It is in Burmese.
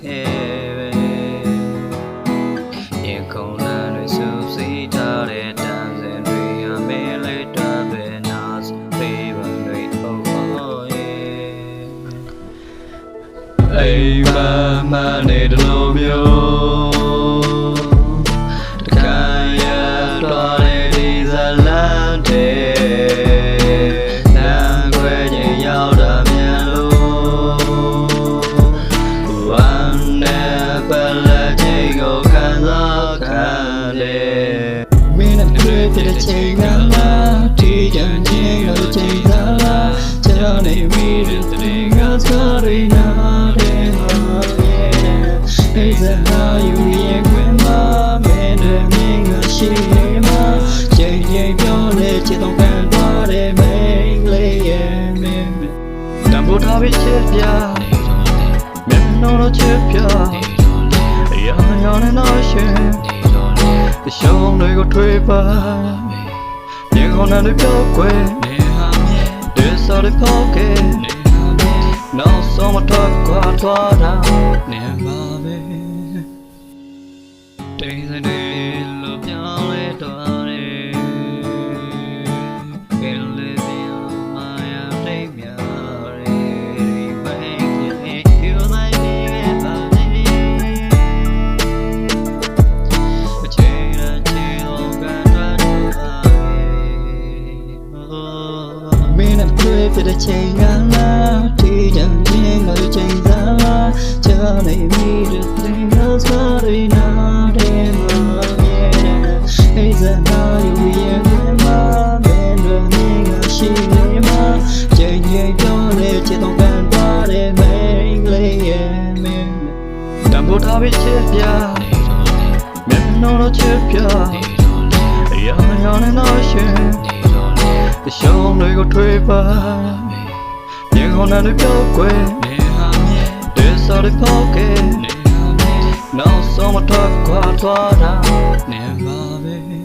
ရင်ခုန်လန်းတွေစူးစီးထားတဲ့တန်စင်တွေအမေလေးတွားပဲနာစပေးပါတွေဟုတ်ပါရဲ့အိမ်မနေတလို့မျိုးတခါရတော့တဲ့ဒီဇလန်တဲ့ဖြစ်တဲ့ချိန်ကလာတီးကြံခြင်းကိုချိန်သာလာချောင်းနေမိတဲ့တဲ့ငါစားရနာတဲ့မှာအိစဟာယူရဲ့ခွင်မှာမင်းတွေမင်းကရှိနေမှာချိန်ချိန်ပြောလေချစ်တော့ခံသွားတဲ့မိန်းလေးရဲ့မင်းတံပိုးထားပြီးချစ်ပြမျက်နှာတော့ချစ်ပြရာရာနဲ့တော့ရှင်ရှောင်းတွေကိုထွေးပါမြေခေါင်းနဲ့ပြောကွယ်ဒီစားတွေပေါက်ကဲနောက်ဆုံးမတော့ကွာသွားတာနေပါပဲတိမ်စနေလို့ပြောင်းလဲတော့တယ်ကဲလေးပြောင်းမာယာတိတ်များတယ်ဘယ်ကနေယူလိုက်ပြီးပါနေဖြစ်တဲ့ချိန်ကလာတီးကြံခြင်းကိုချိန်သာလာချားနေမိတဲ့သင်္ကန်းစားရနာတဲ့မှာအိစနာယူရဲ့မှာမင်းတို့မင်းကရှိနေမှာချိန်ချိန်ပြောလေချစ်တော့ကန်သွားတဲ့မိန်းလေးရဲ့မင်းတံပိုးထားပြီးချစ်ပြမျက်နှာတော့ချစ်ပြရာရာနဲ့တော့ရှင်ရှောင်းတွေကိုထွေးပါမြေခေါင်းနဲ့ပြောကွယ်ဒီစားတွေပေါက်ကဲနောက်ဆုံးမတော့ခွာသွားတာနေပါပဲ